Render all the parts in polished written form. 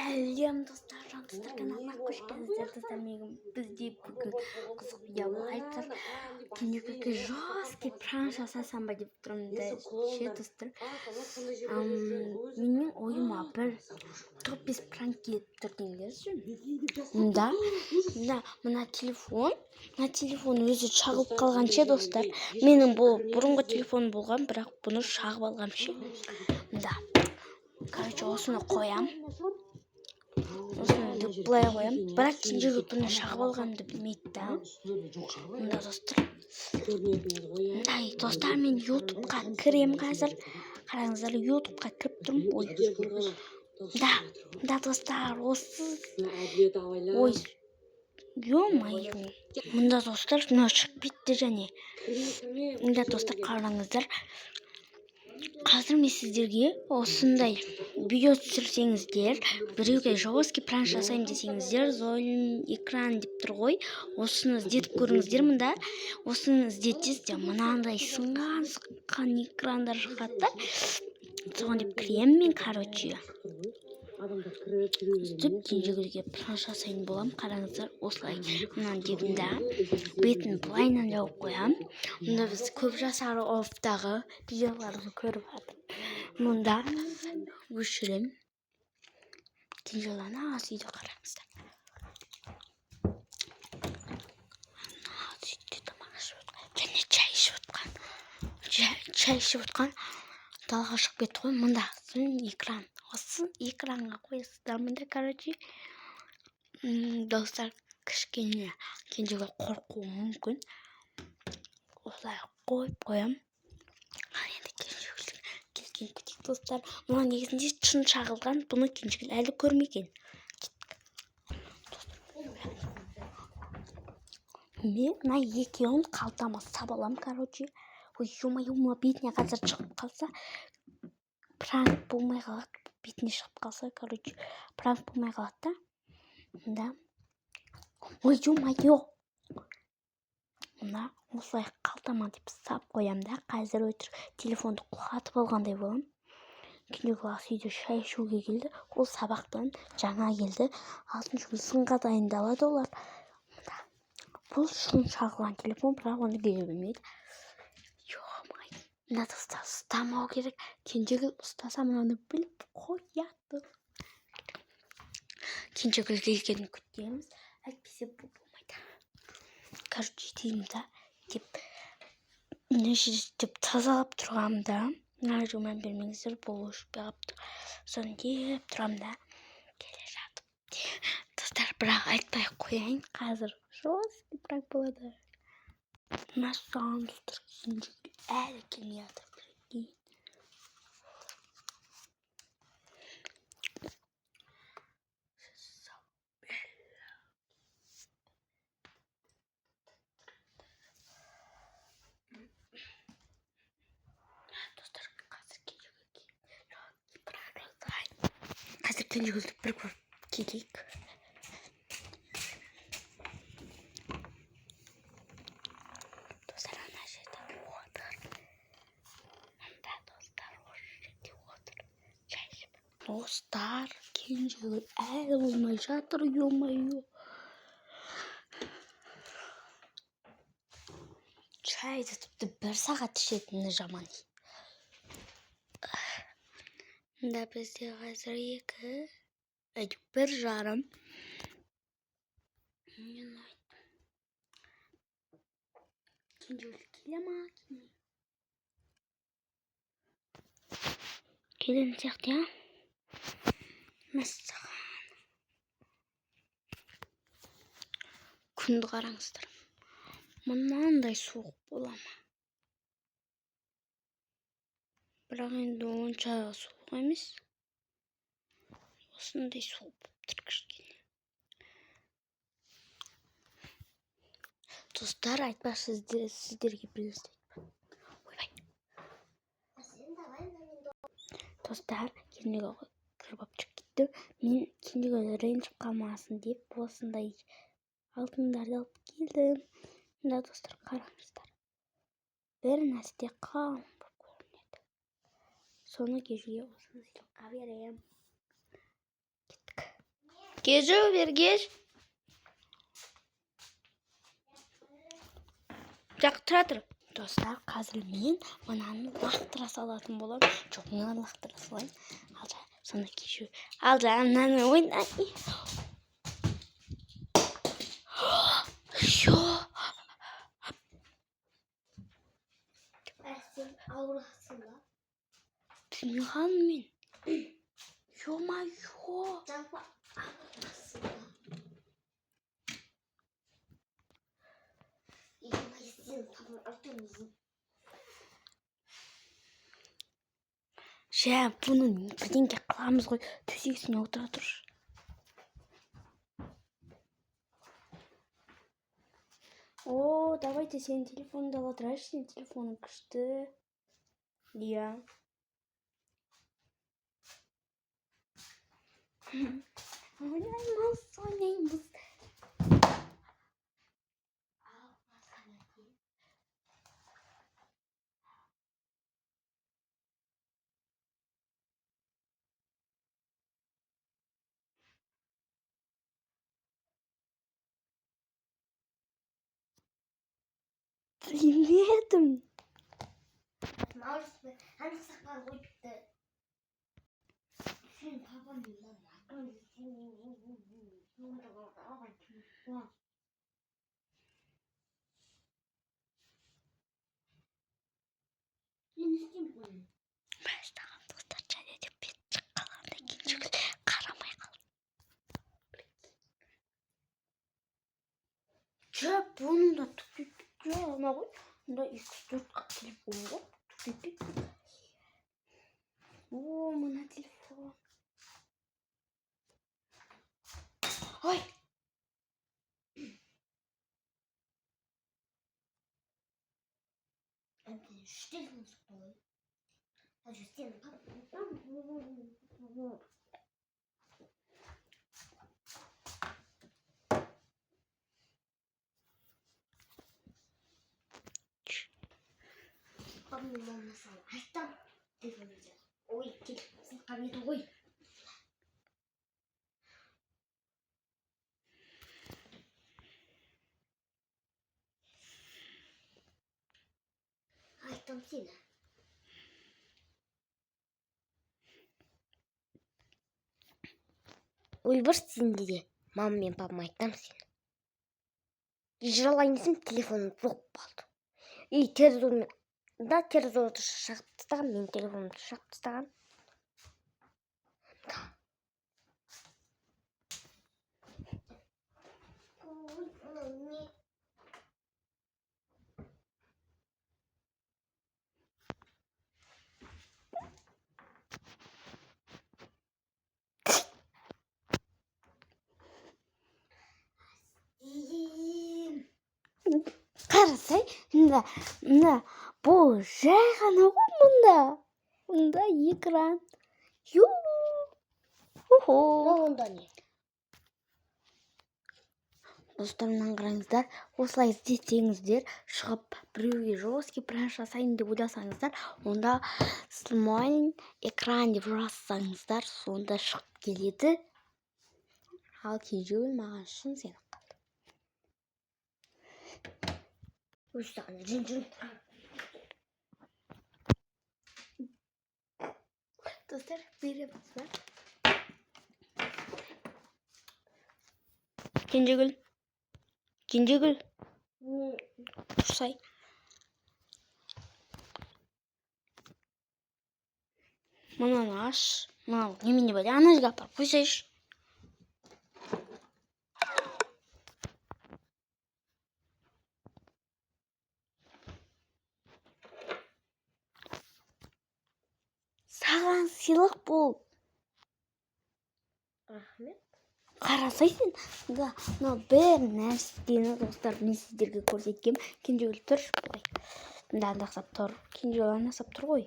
Сәлем достар, каналына қош келдіңіздер. Достар, бізде бүгін қызық видео болады. Кенжеге жесткий пранк жасасам ба деп тұрмын да ше достар. Менің ойыма бір топ-5 пранк келіп тұр деңдерші. Мына телефон өзі шағылып қалған ше достар. Менің бұл бұрынғы телефон болған, бірақ бұны шағып алғам ше. Короче, осыны қоям. Осыны былай қоям. Бірақ кенжеге бұны шағып алғанымды білмейді да. Мында достар, мен ютубқа кірем қазір. Қараңыздар, ютубқа кіріп тұрмын. Да достар, осы ой, ё-моё. Мында достар, мына шығып кетті және. Мында достар, қараңыздар. Қазір мен сіздерге осындай видео түсірсеңіздер, біреуге жесткий пранк жасаймын десеңіздер, зойлин экран деп тұр ғой. Осыны іздетіп көріңіздер. Мында осыны іздетсеңіздер, мынандай сынған экрандар шығады. Соған деп кіремін мен, короче. Сөйтіп кенжеге пранк жасайтын болам. Қараңыздар, осылай мынаның дегенде бетін былайынан жауып қоям. Мұнда біз көп жасар офтағы видеоларды көріп жатыр. Мұнда өшірем. Кенжелана сөйді қараңыздар. Сөйді тамақ ішіп отқан. Және чай ішіп отқан. Чай ішіп отқан. Далаға шығып кетті ғой. Мұнда экран. Осы экранға қойсыздар. Мұнда, короче, достар, кішкене кенжеге қорқуы мүмкін. Осылай қойып қоям. Енді кенжеге келген күтейік достар. Мұна негізінде шын шағылған, бұны кенжеге әлі көрмеген. Мен мына екеуін қалтама сабалам, короче. Ой, ё-моё, бетіне қазір шығып қалса, пранк болмай қалады. Бетіне шығып қалса, короче, пранк болмай қалады да. Ой, ё-моё. Мына осылай қалтама деп сап қоям да. Қазір өтір телефонды құлатып алғандай болам. Кенжеге үйде шай ішуге келді. Ол сабақтан жаңа келді. 6-шы сынға дайындалады олар. Бұл шын шағылған телефон, бірақ оны келе білмейді. Мына достар, ұстамау керек. Кенжеге ұстаса мынаны біліп қояды. Кенжеге келгенін күтеміз. Әйтпесе бұл болмайды. Короче, деймін да, деп тазалап тұрғам да. Мына жөмен бермеңіздер, бұл өшпей қалыпты. Соны деп тұрам да. Келе жатып. Достар, бірақ айтпай қояйын. Қазір жесткий пранк болады. Мәссаған достар, кенжеге әлі келмей жатыр. Қазір кенжеге бір көріп келейік. Достар, ана жерде отыр. Мында достар, осы жерде отыр. Чай ішіп. Достар, кенжеге әлі болмай жатыр, ё-моё. Чайды тіпті 1 сағат ішетіні жаман. Мында бізде қазір 1:30. Мен айттым. Кенжеге келе ма? Келген сияқты, я? Мәссаған. Күнді қараңыздар. Мынандай суық бола ма? Бірақ енді онша суық емес. Осындай суық болып тұр кішкене. Достар, айтпақ сіздерге бір естетпін. Ойбай. Достар, кенжеге кіріп алып шығып кетті. Мен кенжеге ренжіп қалмасын деп осындай алтындарды алып келдім. Мында достар, қараңыздар. Бір нәрсе қалың болып көрінеді. Соны кенжеге осыны сыйлыққа берем. Кеттік. Кежу бергеш. Жақ тұра тұр. Достар, қазір мен мынаны лақтыра салатын боламын. Жоқ, мынаны лақтыра салайын. Алжа, сонда кежу. Алжа, мынаны ойнай. Шо. Сен аурасың ба? Білмеген мен. Ё-моё. Жалпы аурасың ба? Сен табын ұртымызың. Жә, бұны бірдеңке қыламыз ғой. Төсегісіне отыра тұршы. О, давайте сенің телефоныңды ала тұрайыншы. Сенің телефоның күшті. Иә. Ойнаймыз. Bilmedim. Maalesef hani sakal koydu. Sen babanın lan. Baştan dostlar çayda bir çıkalım da ikinci gün karamaya kaldım. Çöp bunu da tutuyor ama koy. Bunda 204 telefon var. Tutuyor. Oo, mana telefon. Ay. Şu telefonu sıkıyor. Hadi sen Babamın olmasa açtım. Telefonu yiyeceğim. Oy, telefonu kabinete koy. Açtım seni. Ойбырсың дейді. Мама мен папам айтам сені. Жыралайын десем телефоным жоқ болды. И терезорды шашып тастаған, мен телефонымды шашып тастаған. Қарасай, мына бұл жай ғана ғой мұнда. Мұнда экран. Ю-ху. Онда не? Достар, мынаны қараңыздар. Осылай іздесеңіздер, шығып біреуге жесткий пранк жасайын деп ойласаңыздар, онда сломайын экран деп жазсаңыздар, сонда шығып келеді. Ал кежеуіл маған шын сеніп қалды. Өстаған жын. Достар, береміз ба? Кенжегүл. Тұрсай. Мынаны аш. Мынау немене бар? Ана жерге апарып қойсайшы. Саған сыйлық бол. Рахмет. Қарасайсың, мынау бір нәрсені достар мен сіздерге көрсеткем. Кенжегүл тұр. Мында андақсап тұр. Кенжегүл андақсап тұр ғой.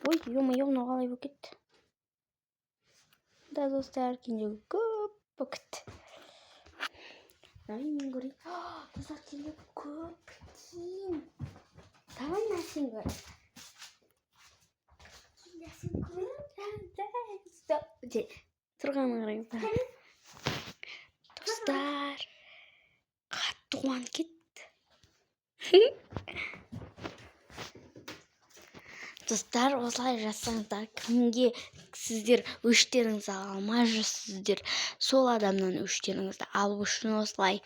Ой, ё-моё, мынау қалай болып кетті. Да, достар, кенжегүл көп болып кетті. Мен көрейін. Достар, кенжегүл көп кейін. Давай нәрсен көр. Тұрғанын қараңыздар. Достар, қатты қуанып кетті. Достар, осылай жазсаңыздар, кімге сіздер өштеріңізді ала алмай жүрсіздер, сол адамнан өштеріңізді алу үшін осылай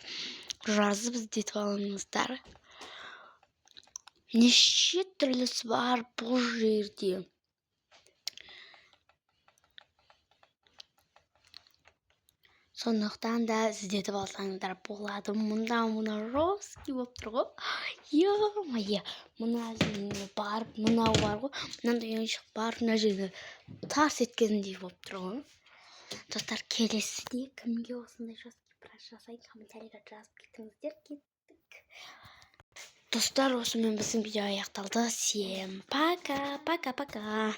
жазып іздетіп алыңыздар. Неше түрлісі бар бұл жерде. Сондықтан да іздетіп алсаңыздар болады. Мұнда жесткий болып тұр ғой. Е-мое, мына жеріне барып, мынау бар ғой. Мынандай ойыншық бар, мына жерге тарс еткендей болып тұр ғой. Достар, келесіде кімге осындай жесткий браш жасайын, комментарийға жазып кетіңіздер. Кеттік. Достар, осымен біздің видео аяқталды. Всем пока.